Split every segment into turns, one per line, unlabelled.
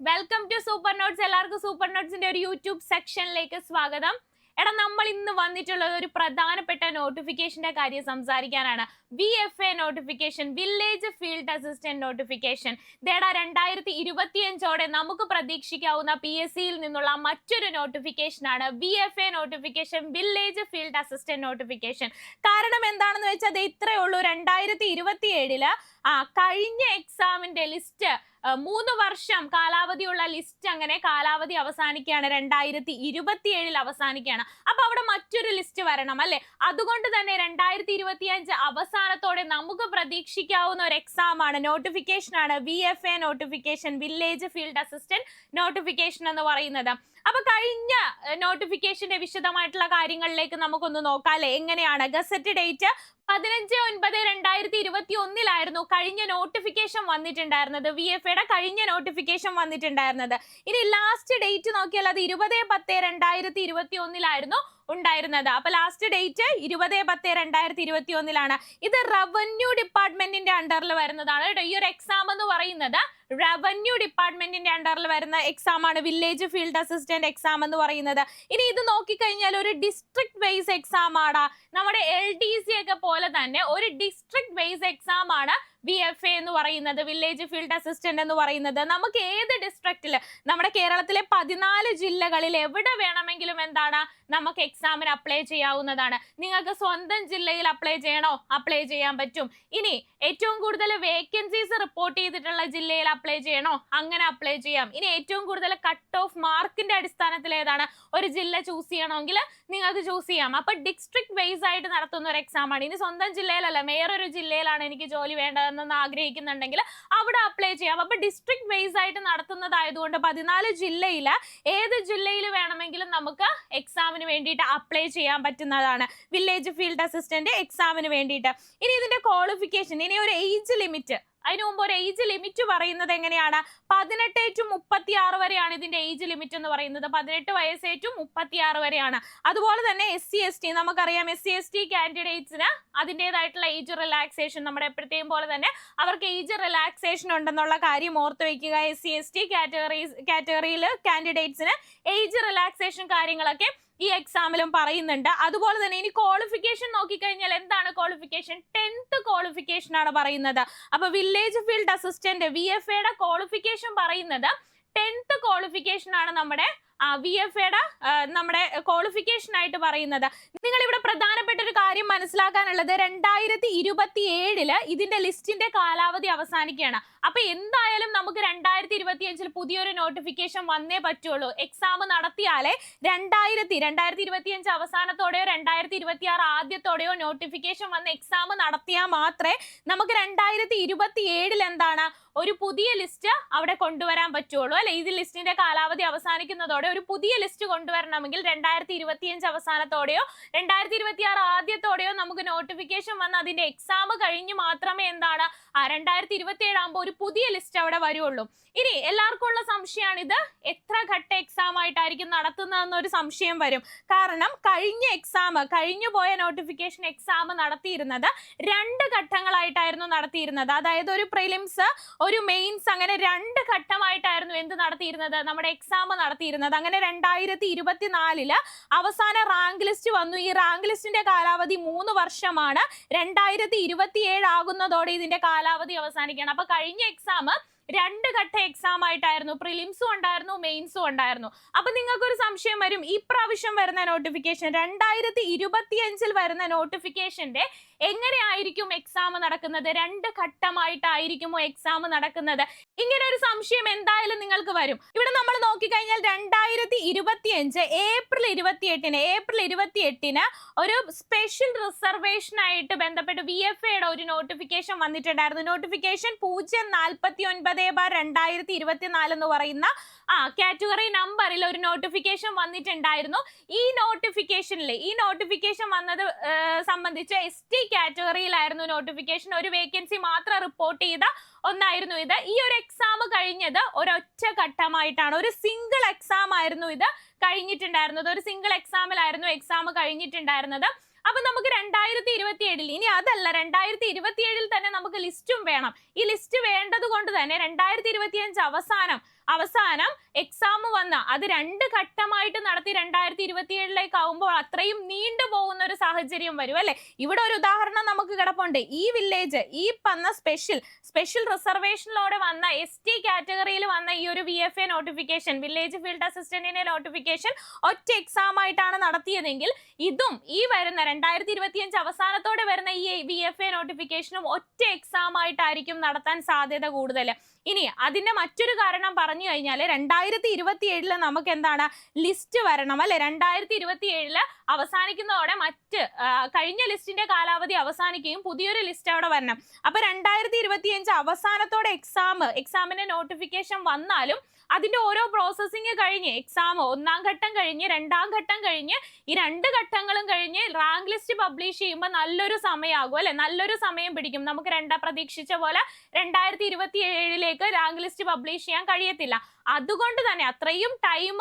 Welcome to super notes. എല്ലാവർക്കും super നോട്ട്സിന്റെ ഒരു യൂട്യൂബ് സെക്ഷനിലേക്ക് സ്വാഗതം. എടാ, നമ്മൾ ഇന്ന് വന്നിട്ടുള്ളത് ഒരു പ്രധാനപ്പെട്ട നോട്ടിഫിക്കേഷന്റെ കാര്യം സംസാരിക്കാനാണ്. VFA notification, village field assistant notification. ഇതേടാ 2025 നമുക്ക് പ്രതീക്ഷിക്കാവുന്ന PSC യിൽ നിന്നുള്ള മറ്റൊരു നോട്ടിഫിക്കേഷൻ ആണ് VFA notification, village field assistant notification. കാരണം എന്താണെന്ന് വെച്ചാൽ ഇത്രയേ ഉള്ളൂ. 2027 കഴിഞ്ഞ എക്സാമിന്റെ ലിസ്റ്റ് 3 വർഷം കാലാവധിയുള്ള ലിസ്റ്റ് അങ്ങനെ കാലാവധി അവസാനിക്കുകയാണ്. 2027 അവസാനിക്കുകയാണ്. അപ്പൊ അവിടെ മറ്റൊരു ലിസ്റ്റ് വരണം അല്ലെ? അതുകൊണ്ട് തന്നെ 2025 അവസാനത്തോടെ നമുക്ക് പ്രതീക്ഷിക്കാവുന്ന ഒരു എക്സാം ആണ്, നോട്ടിഫിക്കേഷൻ ആണ് VFA notification, village field assistant notification എന്ന് പറയുന്നത്. അപ്പൊ കഴിഞ്ഞ നോട്ടിഫിക്കേഷന്റെ വിശദമായിട്ടുള്ള കാര്യങ്ങളിലേക്ക് നമുക്കൊന്ന് നോക്കാം അല്ലെ? എങ്ങനെയാണ് ഗസറ്റ് ഡേറ്റ് 15/9/2021 കഴിഞ്ഞ നോട്ടിഫിക്കേഷൻ വന്നിട്ടുണ്ടായിരുന്നത്. VFAയുടെ കഴിഞ്ഞ നോട്ടിഫിക്കേഷൻ വന്നിട്ടുണ്ടായിരുന്നത്. ഇനി ലാസ്റ്റ് ഡേറ്റ് നോക്കിയാൽ അത് 20/10/2021 ഉണ്ടായിരുന്നത്. അപ്പൊ ലാസ്റ്റ് ഡേറ്റ് 20/10/2021. ഇത് റവന്യൂ ഡിപ്പാർട്ട്മെന്റിന്റെ അണ്ടറിൽ വരുന്നതാണ് കേട്ടോ. ഈ ഒരു എക്സാം എന്ന് പറയുന്നത് റവന്യൂ ഡിപ്പാർട്ട്മെന്റിന്റെ അണ്ടറിൽ വരുന്ന എക്സാം ആണ്, വില്ലേജ് ഫീൽഡ് അസിസ്റ്റന്റ് എക്സാം എന്ന് പറയുന്നത്. ഇനി ഇത് നോക്കിക്കഴിഞ്ഞാൽ ഒരു ഡിസ്ട്രിക്ട് വൈസ് എക്സാം ആണ്. നമ്മുടെ LDC ഒക്കെ പോലെ തന്നെ ഒരു ഡിസ്ട്രിക്ട് വൈസ് എക്സാം ആണ് VFA എന്ന് പറയുന്നത്, വില്ലേജ് ഫീൽഡ് അസിസ്റ്റന്റ് എന്ന് പറയുന്നത്. നമുക്ക് ഏത് ഡിസ്ട്രിക്റ്റില്, നമ്മുടെ കേരളത്തിലെ 14 ജില്ലകളിൽ എവിടെ വേണമെങ്കിലും എന്താണ് നമുക്ക് എക്സാമിന് അപ്ലൈ ചെയ്യാവുന്നതാണ്. നിങ്ങൾക്ക് സ്വന്തം ജില്ലയിൽ അപ്ലൈ ചെയ്യണോ? അപ്ലൈ ചെയ്യാൻ പറ്റും. ഇനി ഏറ്റവും കൂടുതൽ വേക്കൻസീസ് റിപ്പോർട്ട് ചെയ്തിട്ടുള്ള ജില്ലയിൽ അപ്ലൈ ചെയ്യണോ? അങ്ങനെ അപ്ലൈ ചെയ്യാം. ഇനി ഏറ്റവും കൂടുതൽ കട്ട് ഓഫ് മാർക്കിന്റെ അടിസ്ഥാനത്തിൽ ഏതാണ് ഒരു ജില്ല ചൂസ് ചെയ്യണമെങ്കിൽ നിങ്ങൾക്ക് ചൂസ് ചെയ്യാം. അപ്പൊ ഡിസ്ട്രിക്ട് വൈസ് ആയിട്ട് നടത്തുന്ന ഒരു എക്സാം ആണ്. ഇനി സ്വന്തം ജില്ലയിലല്ല, വേറൊരു ജില്ലയിലാണ് എനിക്ക് ജോലി വേണ്ടതെന്ന് ആഗ്രഹിക്കുന്നുണ്ടെങ്കിൽ അവിടെ അപ്ലൈ ചെയ്യാം. അപ്പൊ ഡിസ്ട്രിക്ട് വൈസ് ആയിട്ട് നടത്തുന്നതായതുകൊണ്ട് 14 ജില്ലയിൽ ഏത് ജില്ലയിൽ വേണമെങ്കിലും നമുക്ക് എക്സാമിന് വേണ്ടിയിട്ട് അപ്ലൈ ചെയ്യാൻ പറ്റുന്നതാണ്, വില്ലേജ് ഫീൽഡ് അസിസ്റ്റന്റ് എക്സാമിന് വേണ്ടിയിട്ട്. ഇനി ഇതിന്റെ ക്വാളിഫിക്കേഷൻ, ഇനി ഒരു ഏജ് ലിമിറ്റ്, അതിനു മുമ്പ് ഒരു ഏജ് ലിമിറ്റ് പറയുന്നത് എങ്ങനെയാണ്? 18 to 36 വരെയാണ് ഇതിന്റെ ഏജ് ലിമിറ്റ് എന്ന് പറയുന്നത്. 18 വയസ്സ് to 36 വരെയാണ്. അതുപോലെ തന്നെ SC/ST, നമുക്കറിയാം SC/ST കാൻഡിഡേറ്റ്സിന് അതിൻ്റെതായിട്ടുള്ള ഏജ് റിലാക്സേഷൻ, നമ്മുടെ എപ്പോഴത്തെയും പോലെ തന്നെ അവർക്ക് ഏജ് റിലാക്സേഷൻ ഉണ്ടെന്നുള്ള കാര്യം ഓർത്ത് വയ്ക്കുക. SC/ST കാറ്റഗറിയിൽ കാൻഡിഡേറ്റ്സിന് ഏജ് റിലാക്സേഷൻ കാര്യങ്ങളൊക്കെ ഈ എക്സാമിലും പറയുന്നുണ്ട്. അതുപോലെ തന്നെ ഇനി ക്വാളിഫിക്കേഷൻ നോക്കിക്കഴിഞ്ഞാൽ എന്താണ് ക്വാളിഫിക്കേഷൻ? 10th ക്വാളിഫിക്കേഷൻ ആണ് പറയുന്നത്. അപ്പൊ വില്ലേജ് ഫീൽഡ് അസിസ്റ്റന്റ് VFAയുടെ ക്വാളിഫിക്കേഷൻ പറയുന്നത് 10th ക്വാളിഫിക്കേഷൻ ആണ് നമ്മുടെ VFAയുടെ നമ്മുടെ ക്വാളിഫിക്കേഷൻ ആയിട്ട് പറയുന്നത്. നിങ്ങൾ ഇവിടെ പ്രധാനപ്പെട്ട ഒരു കാര്യം മനസ്സിലാക്കാനുള്ളത്, 2027 ഇതിന്റെ ലിസ്റ്റിന്റെ കാലാവധി അവസാനിക്കുകയാണ്. അപ്പൊ എന്തായാലും നമുക്ക് 2025 പുതിയൊരു നോട്ടിഫിക്കേഷൻ വന്നേ പറ്റുള്ളൂ. എക്സാം നടത്തിയാലേ 2025 അവസാനത്തോടെയോ 2026 ആദ്യത്തോടെയോ നോട്ടിഫിക്കേഷൻ വന്ന് എക്സാം നടത്തിയാൽ മാത്രമേ നമുക്ക് 2027 എന്താണ് ഒരു പുതിയ ലിസ്റ്റ് അവിടെ കൊണ്ടുവരാൻ പറ്റുള്ളൂ അല്ലെ? ഇത് ലിസ്റ്റിന്റെ കാലാവധി അവസാനിക്കുന്നതോടെ ഒരു പുതിയ ലിസ്റ്റ് കൊണ്ടുവരണമെങ്കിൽ 2025 അവസാനത്തോടെയോ 2026 ആദ്യത്തോടെയോ നമുക്ക് നോട്ടിഫിക്കേഷൻ വന്ന് അതിന്റെ എക്സാം കഴിഞ്ഞ് മാത്രമേ എന്താണ് 2027 ആകുമ്പോൾ ഒരു പുതിയ ലിസ്റ്റ് അവിടെ വരുള്ളൂ. ഇനി എല്ലാവർക്കും ഉള്ള സംശയമാണ്, ഇത് എത്ര ഘട്ട എക്സാം ആയിട്ടായിരിക്കും നടത്തുന്നതെന്നൊരു സംശയം വരും. കാരണം കഴിഞ്ഞു പോയ നോട്ടിഫിക്കേഷൻ എക്സാം നടത്തിയിരുന്നത് 2 ഘട്ടങ്ങളായിട്ടായിരുന്നു നടത്തിയിരുന്നത്. അതായത് ഒരു പ്രിലിംസ്, ഒരു മെയിൻസ്, അങ്ങനെ 2 ഘട്ടമായിട്ടായിരുന്നു എന്ത് നടത്തിയിരുന്നത്, നമ്മുടെ എക്സാം നടത്തിയിരുന്നത്. അങ്ങനെ 2024 അവസാന റാങ്ക് ലിസ്റ്റ് വന്നു. ഈ റാങ്ക് ലിസ്റ്റിന്റെ കാലാവധി 3 വർഷമാണ്. 2027 ആകുന്നതോടെ ഇതിന്റെ കാലാവധി അവസാനിക്കുകയാണ്. അപ്പൊ കഴിഞ്ഞ എക്സാം 2 ഘട്ട എക്സാം ആയിട്ടായിരുന്നു, പ്രിലിംസും ഉണ്ടായിരുന്നു, മെയിൻസും ഉണ്ടായിരുന്നു. അപ്പൊ നിങ്ങൾക്കൊരു സംശയം വരും, ഈ പ്രാവശ്യം വരുന്ന നോട്ടിഫിക്കേഷൻ 2025 വരുന്ന നോട്ടിഫിക്കേഷന്റെ എങ്ങനെയായിരിക്കും എക്സാം നടക്കുന്നത്? 2 ഘട്ടമായിട്ടായിരിക്കുമോ എക്സാം നടക്കുന്നത്? ഇങ്ങനെ ഒരു സംശയം എന്തായാലും നിങ്ങൾക്ക് വരും. ഇവിടെ നമ്മൾ നോക്കിക്കഴിഞ്ഞാൽ 2025 ഏപ്രിൽ 28 ഒരു സ്പെഷ്യൽ റിസർവേഷൻ ആയിട്ട് ബന്ധപ്പെട്ട് VFAയുടെ ഒരു നോട്ടിഫിക്കേഷൻ വന്നിട്ടുണ്ടായിരുന്നു. നോട്ടിഫിക്കേഷൻ 049/2024 എന്ന് പറയുന്ന കാറ്റഗറി നമ്പറിൽ ഒരു നോട്ടിഫിക്കേഷൻ വന്നിട്ടുണ്ടായിരുന്നു. ഈ നോട്ടിഫിക്കേഷൻ വന്നത് സംബന്ധിച്ച് ST കാറ്റഗറിയിലായിരുന്നു നോട്ടിഫിക്കേഷൻ. ഒരു വേക്കൻസി മാത്രം റിപ്പോർട്ട് ചെയ്ത ഒന്നായിരുന്നു ഇത്. ഈ ഒരു എക്സാം കഴിഞ്ഞത് ഒരൊറ്റ ഘട്ടമായിട്ടാണ്, ഒരു സിംഗിൾ എക്സാം ആയിരുന്നു ഇത് കഴിഞ്ഞിട്ടുണ്ടായിരുന്നത്. ഒരു സിംഗിൾ എക്സാമിലായിരുന്നു എക്സാം കഴിഞ്ഞിട്ടുണ്ടായിരുന്നത്. അപ്പൊ നമുക്ക് 2027 ഇനി അതല്ല, 2027 തന്നെ നമുക്ക് ലിസ്റ്റും വേണം. ഈ ലിസ്റ്റ് വേണ്ടത് കൊണ്ട് തന്നെ 2025 അവസാനം അവസാനം എക്സാം വന്ന അത് 2 ഘട്ടമായിട്ട് നടത്തി 2027 ആവുമ്പോൾ അത്രയും നീണ്ടു പോകുന്ന ഒരു സാഹചര്യം വരും അല്ലെ. ഇവിടെ ഒരു ഉദാഹരണം നമുക്ക് കിടപ്പുണ്ട്. ഈ വില്ലേജ് ഈ വന്ന സ്പെഷ്യൽ റിസർവേഷനിലൂടെ വന്ന ST കാറ്റഗറിയിൽ വന്ന ഈ ഒരു VFA നോട്ടിഫിക്കേഷൻ, വില്ലേജ് ഫീൽഡ് അസിസ്റ്റന്റിന്റെ നോട്ടിഫിക്കേഷൻ ഒറ്റ എക്സാം ആയിട്ടാണ് നടത്തിയതെങ്കിൽ ഇതും ഈ വരുന്ന 2025 അവസാനത്തോടെ വരുന്ന ഈ VFA നോട്ടിഫിക്കേഷനും ഒറ്റ എക്സാം ആയിട്ടായിരിക്കും നടത്താൻ സാധ്യത കൂടുതൽ. ഇനി അതിന്റെ മറ്റൊരു കാരണം പറഞ്ഞു കഴിഞ്ഞാൽ 2027 നമുക്ക് എന്താണ് ലിസ്റ്റ് വരണം അല്ലെ. 2027 അവസാനിക്കുന്നതോടെ കഴിഞ്ഞ ലിസ്റ്റിന്റെ കാലാവധി അവസാനിക്കുകയും പുതിയൊരു ലിസ്റ്റ് അവിടെ വരണം. അപ്പൊ 2025 അവസാനത്തോടെ എക്സാമിന്റെ നോട്ടിഫിക്കേഷൻ വന്നാലും അതിന്റെ ഓരോ പ്രോസസ്സിംഗ് കഴിഞ്ഞ് എക്സാം 1ാം ഘട്ടം കഴിഞ്ഞ് 2ാം ഘട്ടം കഴിഞ്ഞ് ഈ 2 ഘട്ടങ്ങളും കഴിഞ്ഞ് റാങ്ക് ലിസ്റ്റ് പബ്ലിഷ് ചെയ്യുമ്പോൾ നല്ലൊരു സമയമാകും അല്ലെ. നല്ലൊരു സമയം പിടിക്കും. നമുക്ക് പ്രതീക്ഷിച്ച പോലെ 2027 റാങ്ക് ലിസ്റ്റ് പബ്ലിഷ് ചെയ്യാൻ കഴിയത്തില്ല. അതുകൊണ്ട് തന്നെ അത്രയും ടൈം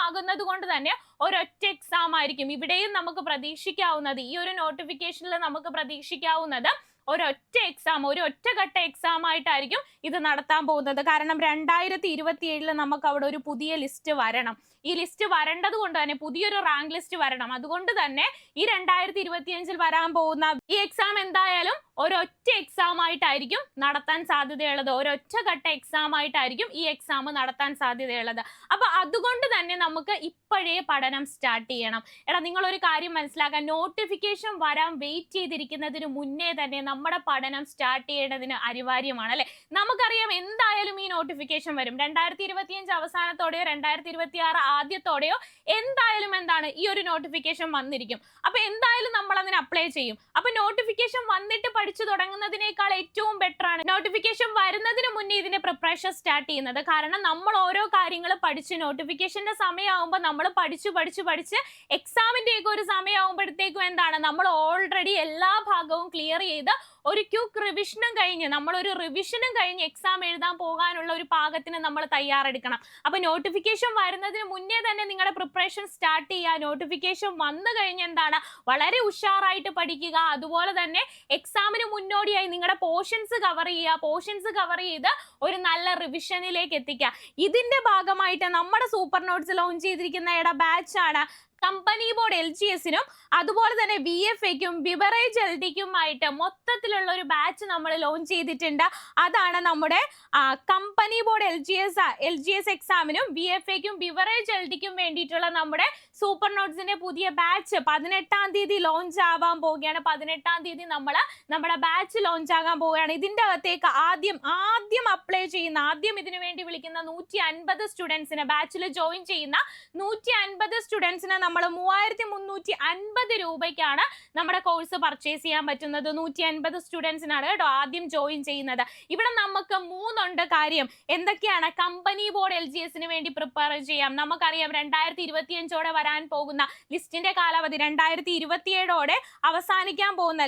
ആകുന്നത് കൊണ്ട് തന്നെ ഒരൊറ്റ എക്സാം ആയിരിക്കും ഇവിടെയും നമുക്ക് പ്രതീക്ഷിക്കാവുന്നത്. ഈ ഒരു നോട്ടിഫിക്കേഷനിൽ നമുക്ക് പ്രതീക്ഷിക്കാവുന്നത് ഒരൊറ്റ ഘട്ട എക്സാം ആയിട്ടായിരിക്കും ഇത് നടത്താൻ പോകുന്നത്. കാരണം 2027 നമുക്ക് അവിടെ ഒരു പുതിയ ലിസ്റ്റ് വരണം. ഈ ലിസ്റ്റ് വരേണ്ടത് കൊണ്ട് തന്നെ പുതിയൊരു റാങ്ക് ലിസ്റ്റ് വരണം. അതുകൊണ്ട് തന്നെ ഈ 2025 വരാൻ പോകുന്ന ഈ എക്സാം എന്തായാലും ഒരൊറ്റ എക്സാം ആയിട്ടായിരിക്കും നടത്താൻ സാധ്യതയുള്ളത്. ഒരൊറ്റ ഘട്ട എക്സാം ആയിട്ടായിരിക്കും ഈ എക്സാം നടത്താൻ സാധ്യതയുള്ളത്. അപ്പൊ അതുകൊണ്ട് തന്നെ നമുക്ക് ഇപ്പോഴേ പഠനം സ്റ്റാർട്ട് ചെയ്യണം. നിങ്ങൾ ഒരു കാര്യം മനസ്സിലാക്കാൻ, നോട്ടിഫിക്കേഷൻ വരാൻ വെയിറ്റ് ചെയ്തിരിക്കുന്നതിന് മുന്നേ തന്നെ നമ്മുടെ പഠനം സ്റ്റാർട്ട് ചെയ്യേണ്ടതിന് അനിവാര്യമാണ് അല്ലെ. നമുക്കറിയാം എന്തായാലും ഈ നോട്ടിഫിക്കേഷൻ വരും. 2025 അവസാനത്തോടെയോ 2026 ആദ്യത്തോടെയോ എന്തായാലും ഈ ഒരു നോട്ടിഫിക്കേഷൻ വന്നിരിക്കും. അപ്പൊ എന്തായാലും നമ്മൾ അതിന് അപ്ലൈ ചെയ്യും. അപ്പൊ നോട്ടിഫിക്കേഷൻ വന്നിട്ട് പഠിച്ചു തുടങ്ങുന്നതിനേക്കാൾ ഏറ്റവും ബെറ്റർ ആണ് നോട്ടിഫിക്കേഷൻ വരുന്നതിന് മുന്നേ ഇതിന്റെ പ്രിപ്പറേഷൻ സ്റ്റാർട്ട് ചെയ്യുന്നത്. കാരണം നമ്മൾ ഓരോ കാര്യങ്ങൾ പഠിച്ച് നോട്ടിഫിക്കേഷന്റെ സമയമാകുമ്പോൾ നമ്മൾ പഠിച്ച് എക്സാമിന്റെ ഒക്കെ ഒരു സമയമാകുമ്പോഴത്തേക്കും നമ്മൾ ഓൾറെഡി എല്ലാ ഭാഗവും ക്ലിയർ ചെയ്ത് ഒരു ക്വിക്ക് റിവിഷനും കഴിഞ്ഞ് എക്സാം എഴുതാൻ പോകാനുള്ള ഒരു പാകത്തിന് നമ്മൾ തയ്യാറെടുക്കണം. അപ്പൊ നോട്ടിഫിക്കേഷൻ വരുന്നതിന് മുന്നേ തന്നെ നിങ്ങളുടെ പ്രിപ്പറേഷൻ സ്റ്റാർട്ട് ചെയ്യുക. നോട്ടിഫിക്കേഷൻ വന്നു കഴിഞ്ഞ് വളരെ ഉഷാറായിട്ട് പഠിക്കുക. അതുപോലെ തന്നെ എക്സാമിന് മുന്നോടിയായി നിങ്ങളുടെ പോർഷൻസ് കവർ ചെയ്ത് ഒരു നല്ല റിവിഷനിലേക്ക് എത്തിക്കുക. ഇതിന്റെ ഭാഗമായിട്ട് നമ്മുടെ സൂപ്പർ നോട്ട്സ് ലോഞ്ച് ചെയ്തിരിക്കുന്ന ബാച്ചാണ് കമ്പനി ബോർഡ് LGSനും അതുപോലെ തന്നെ VFAക്കും ബിവറേജ് LDക്കുമായിട്ട് മൊത്തത്തിലുള്ള ഒരു ബാച്ച് നമ്മൾ ലോഞ്ച് ചെയ്തിട്ടുണ്ട്. അതാണ് നമ്മുടെ കമ്പനി ബോർഡ് LGS എക്സാമിനും VFAക്കും ബിവറേജ് LDക്കും വേണ്ടിയിട്ടുള്ള നമ്മുടെ സൂപ്പർ നോട്ട്സിന്റെ പുതിയ ബാച്ച് 18ാം തീയതി ലോഞ്ച് ആവാൻ പോവുകയാണ്. 18ാം തീയതി നമ്മുടെ ബാച്ച് ലോഞ്ച് ആകാൻ പോവുകയാണ്. ഇതിന്റെ അകത്തേക്ക് ആദ്യം അപ്ലൈ ചെയ്യുന്ന ഇതിനു വേണ്ടി വിളിക്കുന്ന 150 സ്റ്റുഡൻസിന്, ബാച്ചിൽ ജോയിൻ ചെയ്യുന്ന 150 സ്റ്റുഡൻസിന് നമ്മൾ 3350 രൂപയ്ക്കാണ് നമ്മുടെ കോഴ്സ് പർച്ചേസ് ചെയ്യാൻ പറ്റുന്നത്. 150 സ്റ്റുഡൻസിനാണ് കേട്ടോ ആദ്യം ജോയിൻ ചെയ്യുന്നത്. ഇവിടെ നമുക്ക് 3 കാര്യം. എന്തൊക്കെയാണ്? കമ്പനി ബോർഡ് LGSന് വേണ്ടി പ്രിപ്പയർ ചെയ്യാം. നമുക്കറിയാം 2025 വരാൻ പോകുന്ന ലിസ്റ്റിന്റെ കാലാവധി 2027 അവസാനിക്കാൻ പോകുന്ന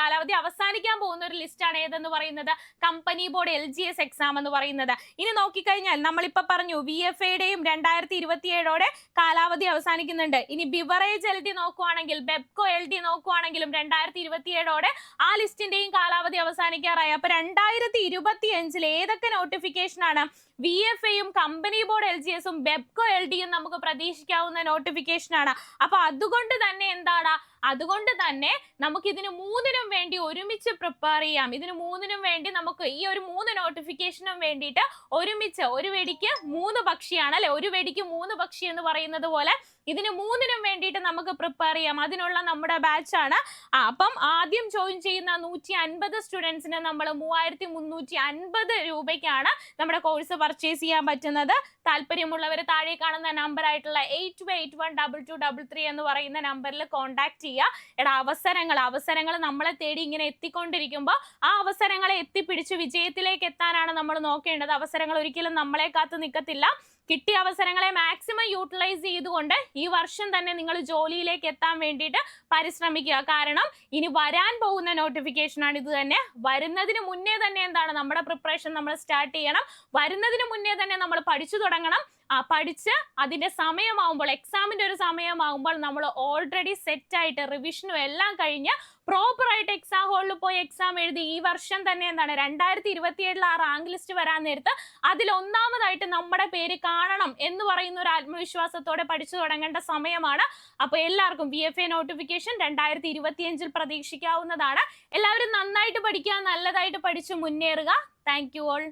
കാലാവധി അവസാനിക്കാൻ പോകുന്ന ഒരു ലിസ്റ്റാണ് ഏതെന്ന് പറയുന്നത് കമ്പനി ബോർഡ് LGS എക്സാം എന്ന് പറയുന്നത്. ഇനി നോക്കിക്കഴിഞ്ഞാൽ നമ്മളിപ്പോ പറഞ്ഞു VFAയുടെയും 2027 കാലാവധി അവസാനിക്കുന്നുണ്ട്. ഇനി ബിവറേജ് LD നോക്കുവാണെങ്കിൽ, ബെബ്കോ LD നോക്കുവാണെങ്കിലും 2027 ആ ലിസ്റ്റിന്റെയും കാലാവധി അവസാനിക്കാറായി. അപ്പൊ 2025 ഏതൊക്കെ നോട്ടിഫിക്കേഷനാണ്? VFAയും കമ്പനി ബോർഡ് LGSും ബെബ്കോ LDയും നമുക്ക് പ്രതീക്ഷിക്കാവുന്ന നോട്ടിഫിക്കേഷനാണ്. അപ്പൊ അതുകൊണ്ട് തന്നെ നമുക്ക് ഇതിന് 3നും വേണ്ടി ഒരുമിച്ച് പ്രിപ്പയർ ചെയ്യാം. ഇതിന് 3നും വേണ്ടി നമുക്ക് ഈ ഒരു 3 നോട്ടിഫിക്കേഷനും വേണ്ടിയിട്ട് ഒരുമിച്ച് ഒരു വെടിക്ക് 3 പക്ഷിയാണ് അല്ലെ. ഒരു വെടിക്ക് 3 പക്ഷി എന്ന് പറയുന്നത് പോലെ ഇതിന് 3നും വേണ്ടിയിട്ട് നമുക്ക് പ്രിപ്പയർ ചെയ്യാം. അതിനുള്ള നമ്മുടെ ബാച്ചാണ്. അപ്പം ആദ്യം ജോയിൻ ചെയ്യുന്ന 150 സ്റ്റുഡൻസിന് നമ്മൾ 3350 രൂപയ്ക്കാണ് നമ്മുടെ കോഴ്സ് പർച്ചേസ് ചെയ്യാൻ പറ്റുന്നത്. താല്പര്യമുള്ളവർ താഴെ കാണുന്ന നമ്പർ ആയിട്ടുള്ള 82812233 എന്ന് പറയുന്ന നമ്പറിൽ കോൺടാക്ട് ചെയ്യുക. അവസരങ്ങൾ നമ്മളെ തേടി ഇങ്ങനെ എത്തിക്കൊണ്ടിരിക്കുമ്പോൾ ആ അവസരങ്ങളെ എത്തിപ്പിടിച്ച് വിജയത്തിലേക്ക് എത്താനാണ് നമ്മൾ നോക്കേണ്ടത്. അവസരങ്ങൾ ഒരിക്കലും നമ്മളെ കാത്തു നിൽക്കത്തില്ല. കിട്ടിയ അവസരങ്ങളെ മാക്സിമം യൂട്ടിലൈസ് ചെയ്തുകൊണ്ട് ഈ വർഷം തന്നെ നിങ്ങൾ ജോലിയിലേക്ക് എത്താൻ വേണ്ടിയിട്ട് പരിശ്രമിക്കുക. കാരണം ഇനി വരാൻ പോകുന്ന നോട്ടിഫിക്കേഷൻ ആണ് ഇത് തന്നെ. വരുന്നതിന് മുന്നേ തന്നെ നമ്മുടെ പ്രിപ്പറേഷൻ നമ്മൾ സ്റ്റാർട്ട് ചെയ്യണം. വരുന്നതിന് മുന്നേ തന്നെ നമ്മൾ പഠിച്ചു തുടങ്ങണം. പഠിച്ച് അതിന്റെ സമയമാകുമ്പോൾ, എക്സാമിന്റെ ഒരു സമയമാകുമ്പോൾ നമ്മൾ ഓൾറെഡി സെറ്റ് ആയിട്ട് റിവിഷനും എല്ലാം കഴിഞ്ഞ് പ്രോപ്പർ ആയിട്ട് എക്സാം ഹാളിൽ പോയി എക്സാം എഴുതി ഈ വർഷം തന്നെ എന്താണ് 2027 ആ റാങ്ക് ലിസ്റ്റ് വരാൻ നേരത്ത് അതിൽ ഒന്നാമതായിട്ട് നമ്മുടെ പേര് കാണണം എന്ന് പറയുന്ന ഒരു ആത്മവിശ്വാസത്തോടെ പഠിച്ചു തുടങ്ങേണ്ട സമയമാണ്. അപ്പൊ എല്ലാവർക്കും VFA നോട്ടിഫിക്കേഷൻ 2025 പ്രതീക്ഷിക്കാവുന്നതാണ്. എല്ലാവരും നന്നായിട്ട് പഠിക്കുക, നല്ലതായിട്ട് പഠിച്ചു മുന്നേറുക. Thank you all.